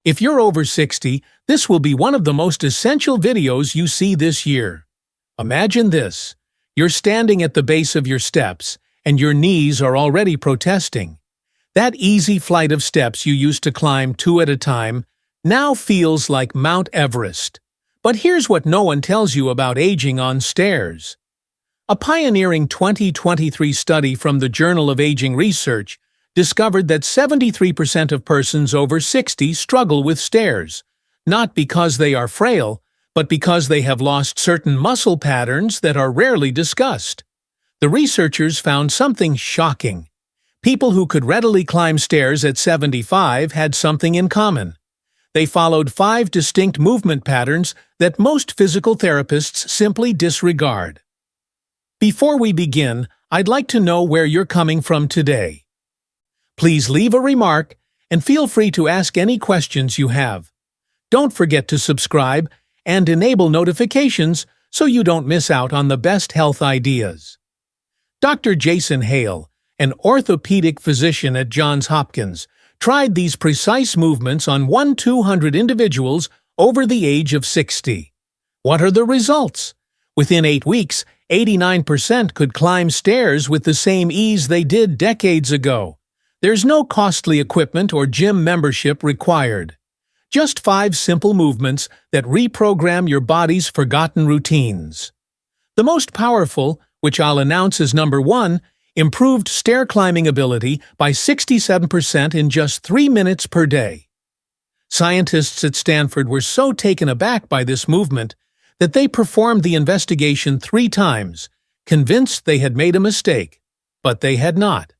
If you're over 60, this will be one of the most essential videos you see this year. Imagine this. You're standing at the base of your steps, and your knees are already protesting. That easy flight of steps you used to climb 2 at a time now feels like Mount Everest. But here's what no one tells you about aging on stairs. A pioneering 2023 study from the Journal of Aging Research discovered that 73% of persons over 60 struggle with stairs, not because they are frail, but because they have lost certain muscle patterns that are rarely discussed. The researchers found something shocking. People who could readily climb stairs at 75 had something in common. They followed 5 distinct movement patterns that most physical therapists simply disregard. Before we begin, I'd like to know where you're coming from today. Please leave a remark and feel free to ask any questions you have. Don't forget to subscribe and enable notifications so you don't miss out on the best health ideas. Dr. Jason Hale, an orthopedic physician at Johns Hopkins, tried these precise movements on 200 individuals over the age of 60. What are the results? Within 8 weeks, 89% could climb stairs with the same ease they did decades ago. There's no costly equipment or gym membership required. Just 5 simple movements that reprogram your body's forgotten routines. The most powerful, which I'll announce as number 1, improved stair climbing ability by 67% in just 3 minutes per day. Scientists at Stanford were so taken aback by this movement that they performed the investigation 3 times, convinced they had made a mistake, but they had not.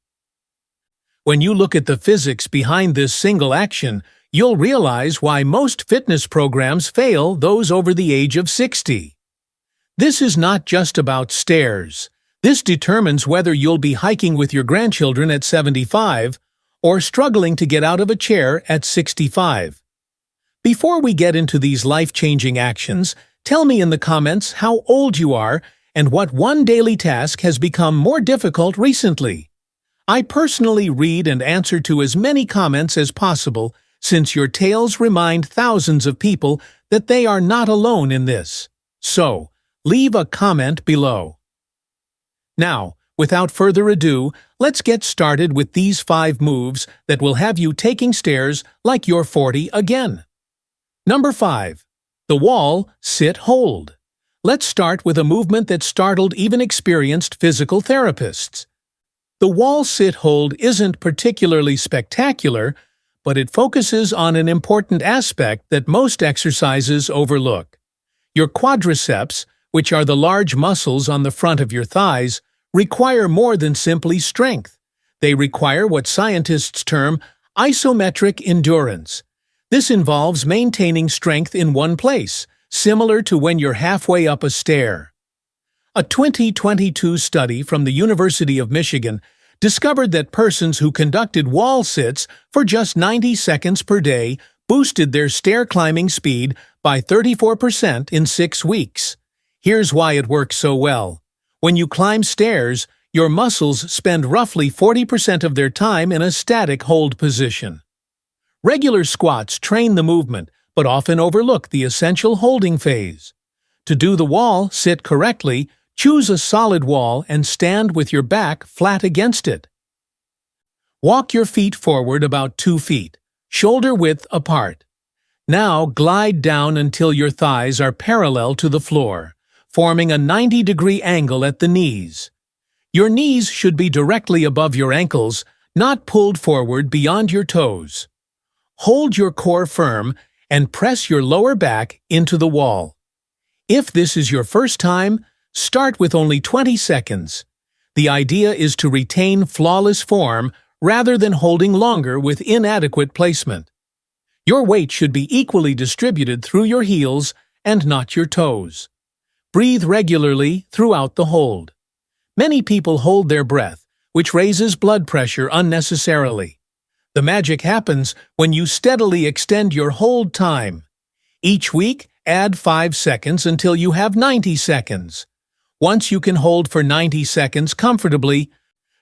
When you look at the physics behind this single action, you'll realize why most fitness programs fail those over the age of 60. This is not just about stairs. This determines whether you'll be hiking with your grandchildren at 75 or struggling to get out of a chair at 65. Before we get into these life-changing actions, tell me in the comments how old you are and what one daily task has become more difficult recently. I personally read and answer to as many comments as possible, since your tales remind thousands of people that they are not alone in this. So, leave a comment below. Now, without further ado, let's get started with these 5 moves that will have you taking stairs like you're 40 again. Number 5. The wall, sit, hold. Let's start with a movement that startled even experienced physical therapists. The wall, sit, hold isn't particularly spectacular, but it focuses on an important aspect that most exercises overlook. Your quadriceps, which are the large muscles on the front of your thighs, require more than simply strength. They require what scientists term isometric endurance. This involves maintaining strength in one place, similar to when you're halfway up a stair. A 2022 study from the University of Michigan discovered that persons who conducted wall sits for just 90 seconds per day boosted their stair climbing speed by 34% in 6 weeks. Here's why it works so well. When you climb stairs, your muscles spend roughly 40% of their time in a static hold position. Regular squats train the movement, but often overlook the essential holding phase. To do the wall sit correctly, choose a solid wall and stand with your back flat against it. Walk your feet forward about 2 feet, shoulder width apart. Now glide down until your thighs are parallel to the floor, forming a 90-degree angle at the knees. Your knees should be directly above your ankles, not pulled forward beyond your toes. Hold your core firm and press your lower back into the wall. If this is your first time, start with only 20 seconds. The idea is to retain flawless form rather than holding longer with inadequate placement. Your weight should be equally distributed through your heels and not your toes. Breathe regularly throughout the hold. Many people hold their breath, which raises blood pressure unnecessarily. The magic happens when you steadily extend your hold time. Each week, add 5 seconds until you have 90 seconds. Once you can hold for 90 seconds comfortably,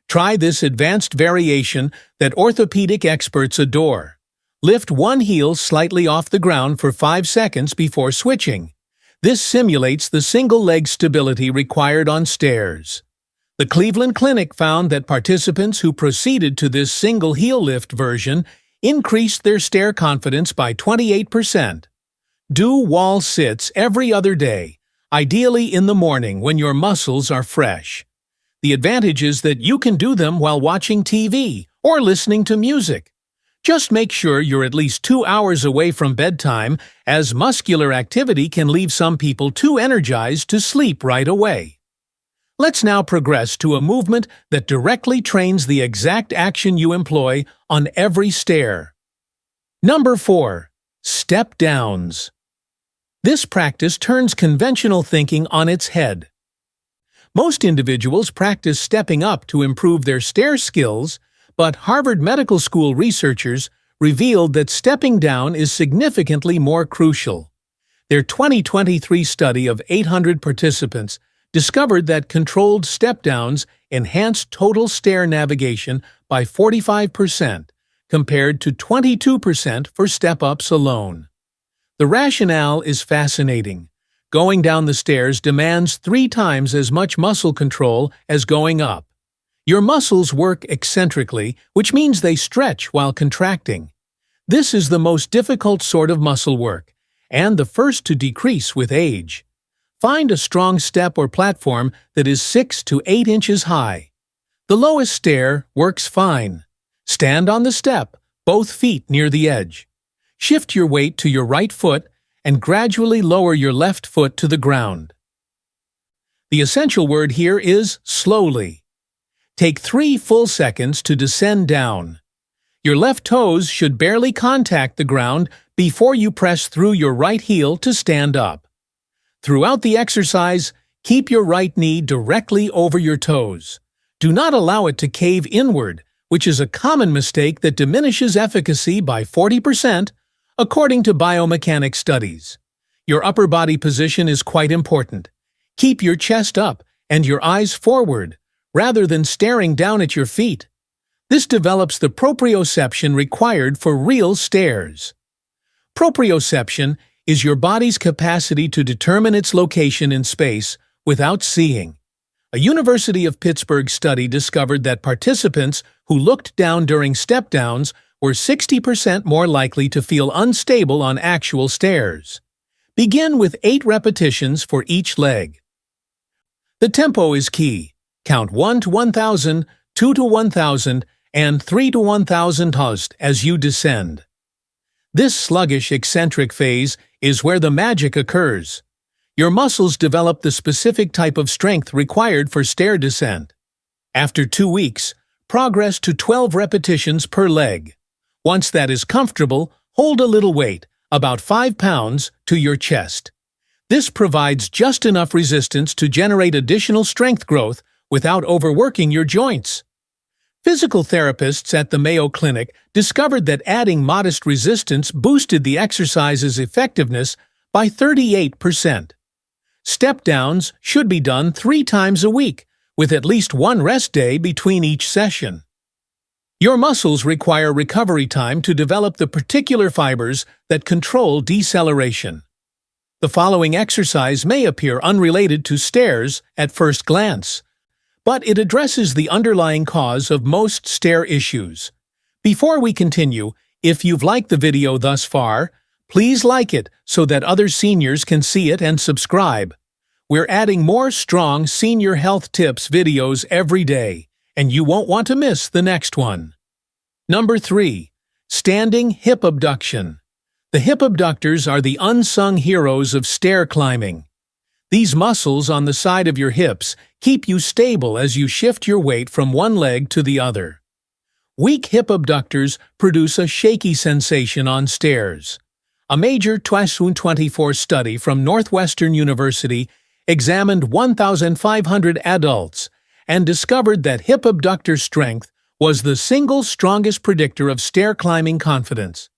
try this advanced variation that orthopedic experts adore. Lift one heel slightly off the ground for 5 seconds before switching. This simulates the single-leg stability required on stairs. The Cleveland Clinic found that participants who proceeded to this single heel lift version increased their stair confidence by 28%. Do wall sits every other day, ideally in the morning when your muscles are fresh. The advantage is that you can do them while watching TV or listening to music. Just make sure you're at least 2 hours away from bedtime, as muscular activity can leave some people too energized to sleep right away. Let's now progress to a movement that directly trains the exact action you employ on every stair. Number 4. Step downs. This practice turns conventional thinking on its head. Most individuals practice stepping up to improve their stair skills, but Harvard Medical School researchers revealed that stepping down is significantly more crucial. Their 2023 study of 800 participants discovered that controlled step-downs enhanced total stair navigation by 45%, compared to 22% for step-ups alone. The rationale is fascinating. Going down the stairs demands 3 times as much muscle control as going up. Your muscles work eccentrically, which means they stretch while contracting. This is the most difficult sort of muscle work, and the first to decrease with age. Find a strong step or platform that is 6 to 8 inches high. The lowest stair works fine. Stand on the step, both feet near the edge. Shift your weight to your right foot and gradually lower your left foot to the ground. The essential word here is slowly. Take 3 full seconds to descend down. Your left toes should barely contact the ground before you press through your right heel to stand up. Throughout the exercise, keep your right knee directly over your toes. Do not allow it to cave inward, which is a common mistake that diminishes efficacy by 40%, according to biomechanics studies. Your upper body position is quite important. Keep your chest up and your eyes forward, rather than staring down at your feet. This develops the proprioception required for real stairs. Proprioception is your body's capacity to determine its location in space without seeing. A University of Pittsburgh study discovered that participants who looked down during step-downs were 60% more likely to feel unstable on actual stairs. Begin with 8 repetitions for each leg. The tempo is key. Count 1 to 1,000, 2 to 1,000, and 3 to 1,000 as you descend. This sluggish eccentric phase is where the magic occurs. Your muscles develop the specific type of strength required for stair descent. After 2 weeks, progress to 12 repetitions per leg. Once that is comfortable, hold a little weight, about 5 pounds, to your chest. This provides just enough resistance to generate additional strength growth without overworking your joints. Physical therapists at the Mayo Clinic discovered that adding modest resistance boosted the exercise's effectiveness by 38%. Step-downs should be done 3 times a week, with at least 1 rest day between each session. Your muscles require recovery time to develop the particular fibers that control deceleration. The following exercise may appear unrelated to stairs at first glance, but it addresses the underlying cause of most stair issues. Before we continue, if you've liked the video thus far, please like it so that other seniors can see it and subscribe. We're adding more strong senior health tips videos every day, and you won't want to miss the next one. Number 3. Standing Hip Abduction. The hip abductors are the unsung heroes of stair climbing. These muscles on the side of your hips keep you stable as you shift your weight from one leg to the other. Weak hip abductors produce a shaky sensation on stairs. A major 2024 study from Northwestern University examined 1,500 adults and discovered that hip abductor strength was the single strongest predictor of stair climbing confidence.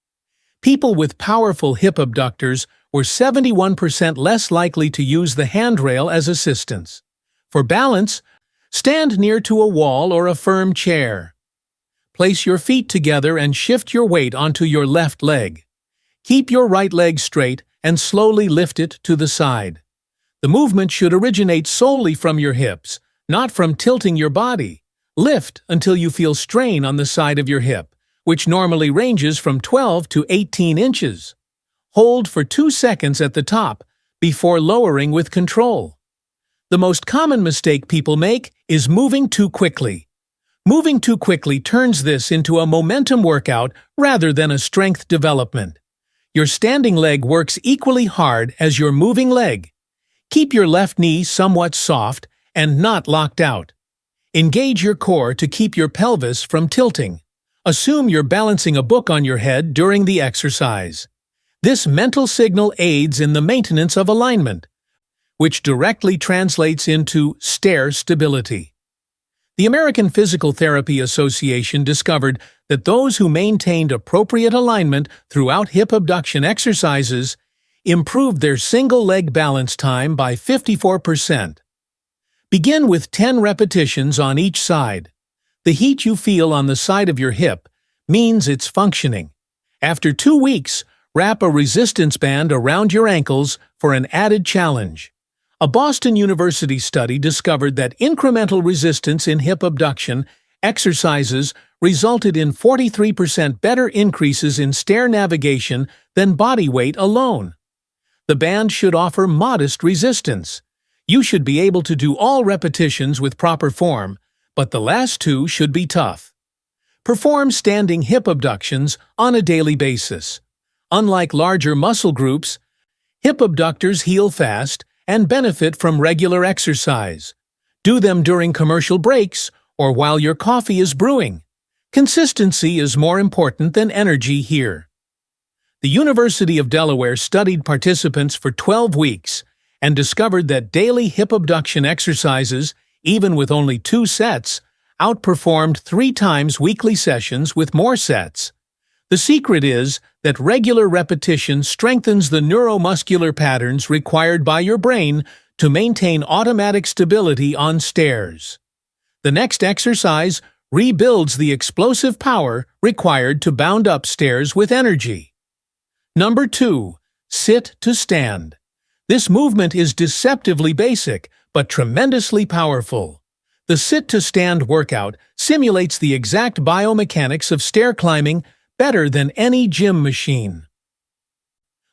People with powerful hip abductors were 71% less likely to use the handrail as assistance. For balance, stand near to a wall or a firm chair. place your feet together and shift your weight onto your left leg. Keep your right leg straight and slowly lift it to the side. The movement should originate solely from your hips, not from tilting your body. Lift until you feel strain on the side of your hip, which normally ranges from 12 to 18 inches. Hold for 2 seconds at the top before lowering with control. The most common mistake people make is moving too quickly. Moving too quickly turns this into a momentum workout rather than a strength development. Your standing leg works equally hard as your moving leg. Keep your left knee somewhat soft and not locked out. Engage your core to keep your pelvis from tilting. Assume you're balancing a book on your head during the exercise. This mental signal aids in the maintenance of alignment, which directly translates into stair stability. The American Physical Therapy Association discovered that those who maintained appropriate alignment throughout hip abduction exercises improved their single-leg balance time by 54%. Begin with 10 repetitions on each side. The heat you feel on the side of your hip means it's functioning. After 2 weeks, wrap a resistance band around your ankles for an added challenge. A Boston University study discovered that incremental resistance in hip abduction exercises resulted in 43% better increases in stair navigation than body weight alone. The band should offer modest resistance. You should be able to do all repetitions with proper form, but the last 2 should be tough. Perform standing hip abductions on a daily basis. Unlike larger muscle groups, hip abductors heal fast and benefit from regular exercise. Do them during commercial breaks or while your coffee is brewing. Consistency is more important than energy here. The University of Delaware studied participants for 12 weeks and discovered that daily hip abduction exercises, even with only 2 sets, outperformed 3 times weekly sessions with more sets. The secret is that regular repetition strengthens the neuromuscular patterns required by your brain to maintain automatic stability on stairs. The next exercise rebuilds the explosive power required to bound up stairs with energy. Number 2. Sit to stand. This movement is deceptively basic, but tremendously powerful. The sit-to-stand workout simulates the exact biomechanics of stair climbing better than any gym machine.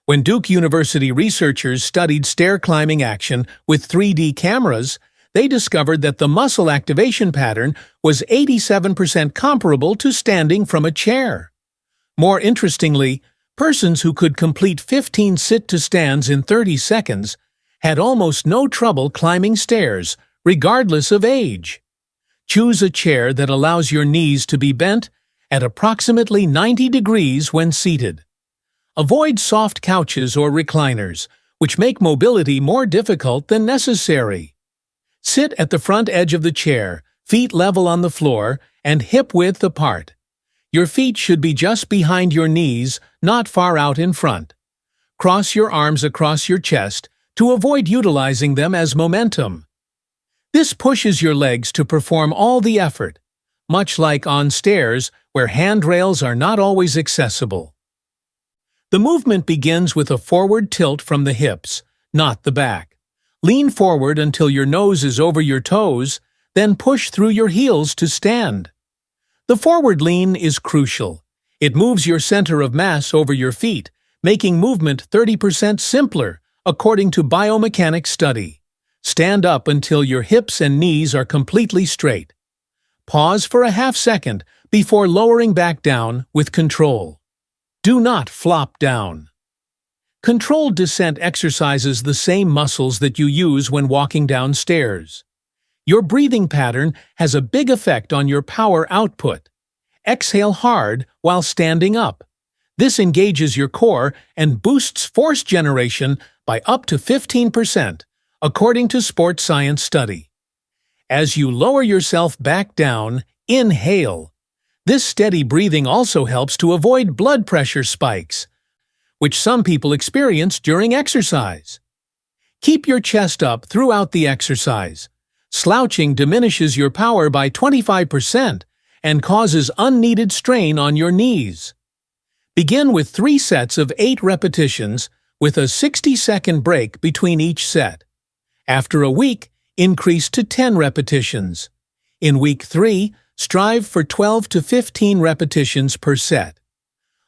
When Duke University researchers studied stair climbing action with 3D cameras, they discovered that the muscle activation pattern was 87% comparable to standing from a chair. More interestingly, persons who could complete 15 sit-to-stands in 30 seconds had almost no trouble climbing stairs, regardless of age. Choose a chair that allows your knees to be bent at approximately 90 degrees when seated. Avoid soft couches or recliners, which make mobility more difficult than necessary. Sit at the front edge of the chair, feet level on the floor, and hip-width apart. Your feet should be just behind your knees, not far out in front. Cross your arms across your chest to avoid utilizing them as momentum. This pushes your legs to perform all the effort, much like on stairs where handrails are not always accessible. The movement begins with a forward tilt from the hips, not the back. Lean forward until your nose is over your toes, then push through your heels to stand. The forward lean is crucial. It moves your center of mass over your feet, making movement 30% simpler, according to biomechanics study. Stand up until your hips and knees are completely straight. Pause for a half second before lowering back down with control. Do not flop down. Controlled descent exercises the same muscles that you use when walking down stairs. Your breathing pattern has a big effect on your power output. Exhale hard while standing up. This engages your core and boosts force generation by up to 15%, according to sports science study. As you lower yourself back down, inhale. This steady breathing also helps to avoid blood pressure spikes, which some people experience during exercise. Keep your chest up throughout the exercise. Slouching diminishes your power by 25% and causes unneeded strain on your knees. Begin with 3 sets of 8 repetitions with a 60-second break between each set. After a week, increase to 10 repetitions. In week 3, strive for 12 to 15 repetitions per set.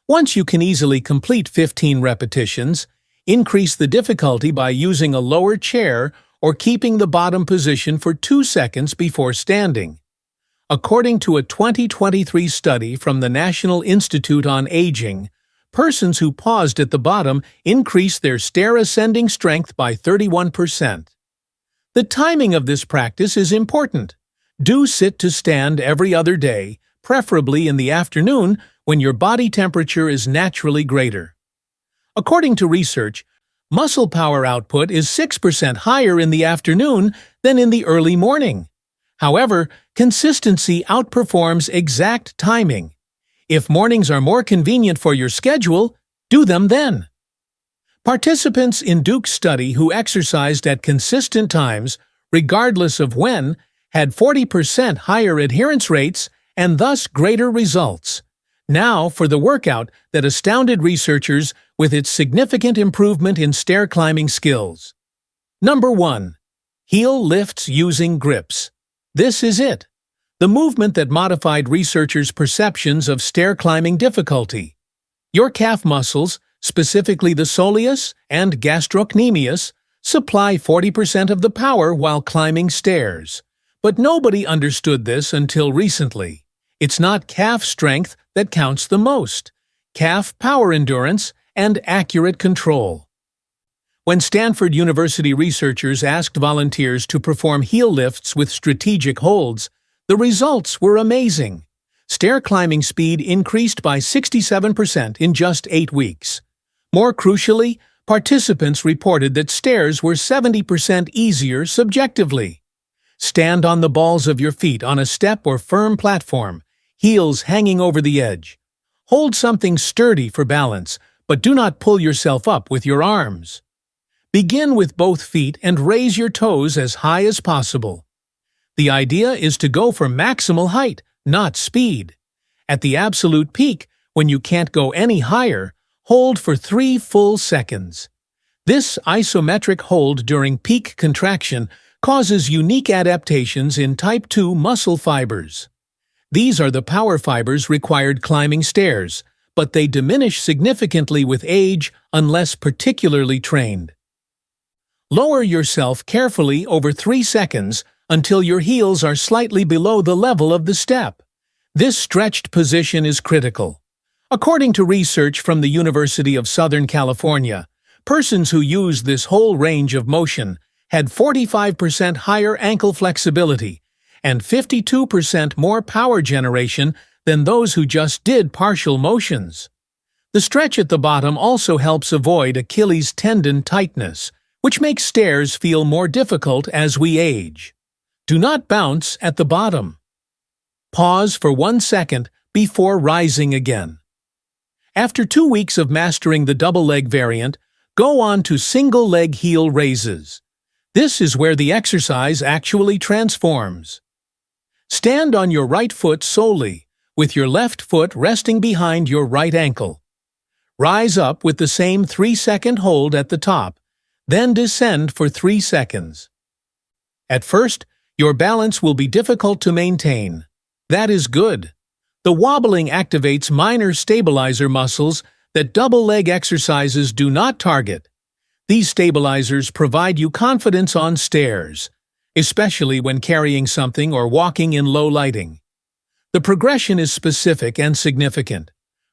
Once you can easily complete 15 repetitions, increase the difficulty by using a lower chair or keeping the bottom position for 2 seconds before standing. According to a 2023 study from the National Institute on Aging, persons who paused at the bottom increased their stair ascending strength by 31%. The timing of this practice is important. Do sit to stand every other day, preferably in the afternoon when your body temperature is naturally greater. According to research, muscle power output is 6% higher in the afternoon than in the early morning. However, consistency outperforms exact timing. If mornings are more convenient for your schedule, do them then. Participants in Duke's study who exercised at consistent times, regardless of when, had 40% higher adherence rates and thus greater results. Now for the workout that astounded researchers with its significant improvement in stair climbing skills. Number 1. Heel lifts using grips. This is it. The movement that modified researchers' perceptions of stair climbing difficulty. Your calf muscles, specifically the soleus and gastrocnemius, supply 40% of the power while climbing stairs. But nobody understood this until recently. It's not calf strength that counts the most. Calf power endurance and accurate control. When Stanford University researchers asked volunteers to perform heel lifts with strategic holds, the results were amazing. Stair climbing speed increased by 67% in just 8 weeks. More crucially, participants reported that stairs were 70% easier subjectively. Stand on the balls of your feet on a step or firm platform, heels hanging over the edge. Hold something sturdy for balance, but do not pull yourself up with your arms. Begin with both feet and raise your toes as high as possible. The idea is to go for maximal height, not speed. At the absolute peak, when you can't go any higher, hold for 3 full seconds. This isometric hold during peak contraction causes unique adaptations in type 2 muscle fibers. These are the power fibers required climbing stairs, but they diminish significantly with age unless particularly trained. Lower yourself carefully over 3 seconds until your heels are slightly below the level of the step. This stretched position is critical. According to research from the University of Southern California, persons who used this whole range of motion had 45% higher ankle flexibility and 52% more power generation than those who just did partial motions. The stretch at the bottom also helps avoid Achilles tendon tightness, which makes stairs feel more difficult as we age. Do not bounce at the bottom. Pause for 1 second before rising again. After 2 weeks of mastering the double leg variant, go on to single leg heel raises. This is where the exercise actually transforms. Stand on your right foot solely, with your left foot resting behind your right ankle. Rise up with the same 3-second hold at the top, then descend for 3 seconds. At first, your balance will be difficult to maintain. That is good. The wobbling activates minor stabilizer muscles that double leg exercises do not target. These stabilizers provide you confidence on stairs, especially when carrying something or walking in low lighting. The progression is specific and significant.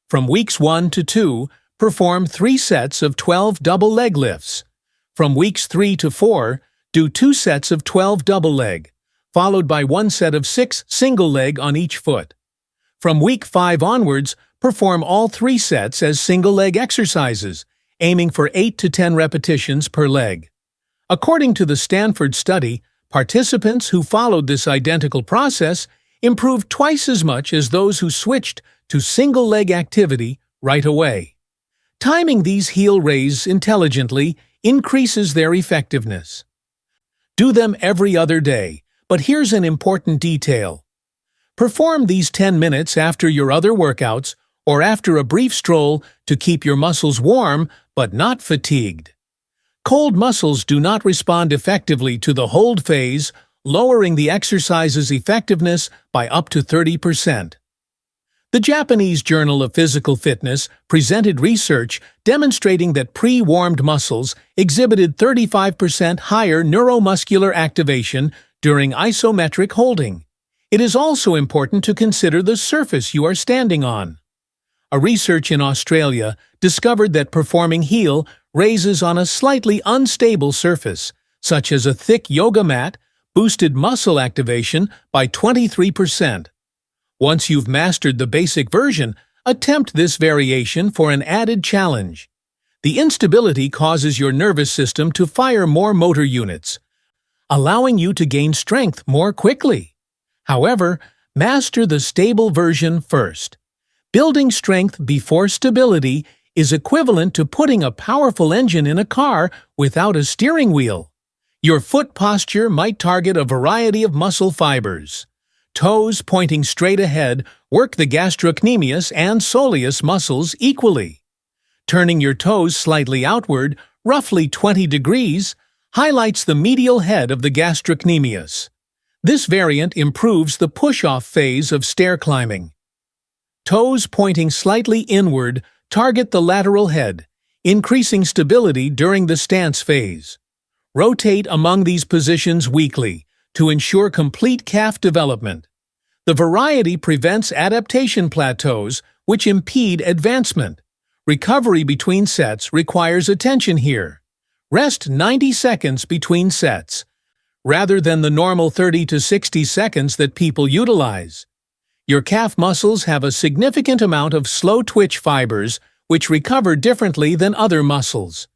From weeks 1 to 2, perform 3 sets of 12 double leg lifts. From weeks 3 to 4, do 2 sets of 12 double leg, followed by 1 set of 6 single leg on each foot. From week 5 onwards, perform all 3 sets as single leg exercises, aiming for 8 to 10 repetitions per leg. According to the Stanford study, participants who followed this identical process improved twice as much as those who switched to single leg activity right away. Timing these heel raises intelligently increases their effectiveness. Do them every other day, but here's an important detail. Perform these 10 minutes after your other workouts or after a brief stroll to keep your muscles warm but not fatigued. Cold muscles do not respond effectively to the hold phase, lowering the exercise's effectiveness by up to 30%. The Japanese Journal of Physical Fitness presented research demonstrating that pre-warmed muscles exhibited 35% higher neuromuscular activation during isometric holding. It is also important to consider the surface you are standing on. A research in Australia discovered that performing heel raises on a slightly unstable surface, such as a thick yoga mat, boosted muscle activation by 23%. Once you've mastered the basic version, attempt this variation for an added challenge. The instability causes your nervous system to fire more motor units, allowing you to gain strength more quickly. However, master the stable version first. Building strength before stability is equivalent to putting a powerful engine in a car without a steering wheel. Your foot posture might target a variety of muscle fibers. Toes pointing straight ahead work the gastrocnemius and soleus muscles equally. Turning your toes slightly outward, roughly 20 degrees, highlights the medial head of the gastrocnemius. This variant improves the push-off phase of stair climbing. Toes pointing slightly inward target the lateral head, increasing stability during the stance phase. Rotate among these positions weekly to ensure complete calf development. The variety prevents adaptation plateaus, which impede advancement. Recovery between sets requires attention here. Rest 90 seconds between sets, rather than the normal 30 to 60 seconds that people utilize. Your calf muscles have a significant amount of slow-twitch fibers, which recover differently than other muscles.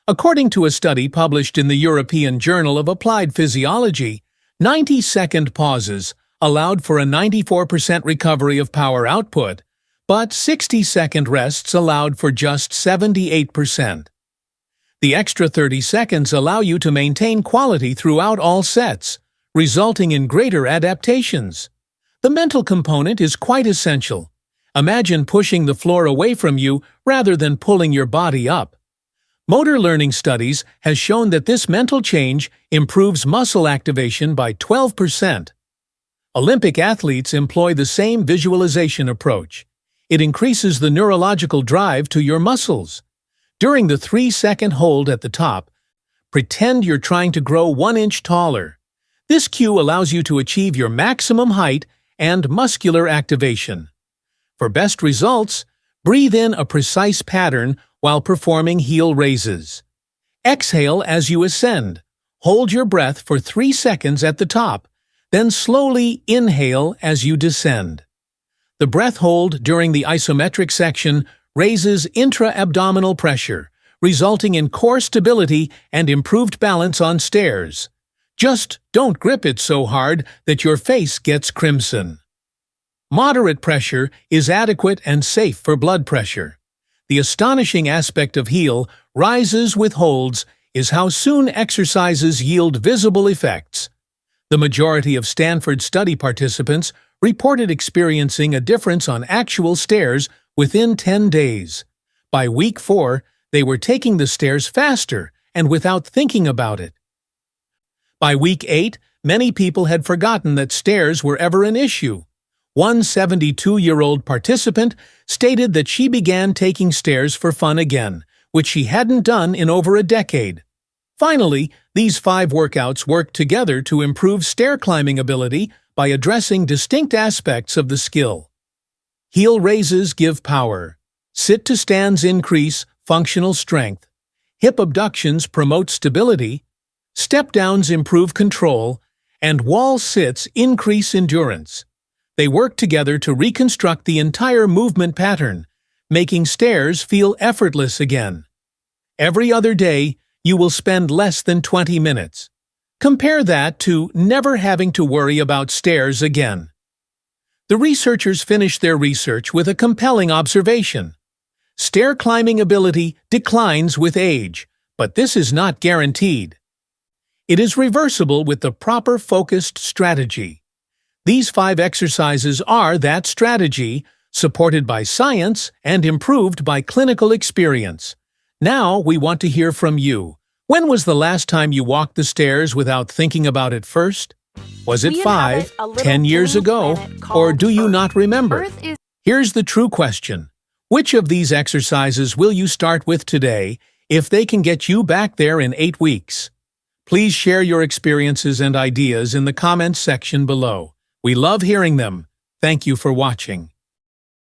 According to a study published in the European Journal of Applied Physiology, 90-second pauses allowed for a 94% recovery of power output, but 60-second rests allowed for just 78%. The extra 30 seconds allow you to maintain quality throughout all sets, resulting in greater adaptations. The mental component is quite essential. Imagine pushing the floor away from you rather than pulling your body up. Motor learning studies has shown that this mental change improves muscle activation by 12%. Olympic athletes employ the same visualization approach. It increases the neurological drive to your muscles. During the 3-second hold at the top, pretend you're trying to grow 1 inch taller. This cue allows you to achieve your maximum height and muscular activation. For best results, breathe in a precise pattern while performing heel raises. Exhale as you ascend. Hold your breath for 3 seconds at the top, then slowly inhale as you descend. The breath hold during the isometric section raises intra-abdominal pressure, resulting in core stability and improved balance on stairs. Just don't grip it so hard that your face gets crimson. Moderate pressure is adequate and safe for blood pressure. The astonishing aspect of heel rises with holds is how soon exercises yield visible effects. The majority of Stanford study participants reported experiencing a difference on actual stairs within 10 days. By week 4, they were taking the stairs faster and without thinking about it. By week 8, many people had forgotten that stairs were ever an issue. One 72-year-old participant stated that she began taking stairs for fun again, which she hadn't done in over a decade. Finally, these 5 workouts worked together to improve stair climbing ability by addressing distinct aspects of the skill. Heel raises give power. Sit-to-stands increase functional strength. Hip abductions promote stability. Step-downs improve control. And wall sits increase endurance. They work together to reconstruct the entire movement pattern, making stairs feel effortless again. Every other day, you will spend less than 20 minutes. Compare that to never having to worry about stairs again. The researchers finished their research with a compelling observation. Stair climbing ability declines with age, but this is not guaranteed. It is reversible with the proper focused strategy. These 5 exercises are that strategy, supported by science and improved by clinical experience. Now we want to hear from you. When was the last time you walked the stairs without thinking about it first? Was it 5, 10 years ago, or do you not remember? Here's the true question. Which of these exercises will you start with today if they can get you back there in 8 weeks? Please share your experiences and ideas in the comments section below. We love hearing them. Thank you for watching.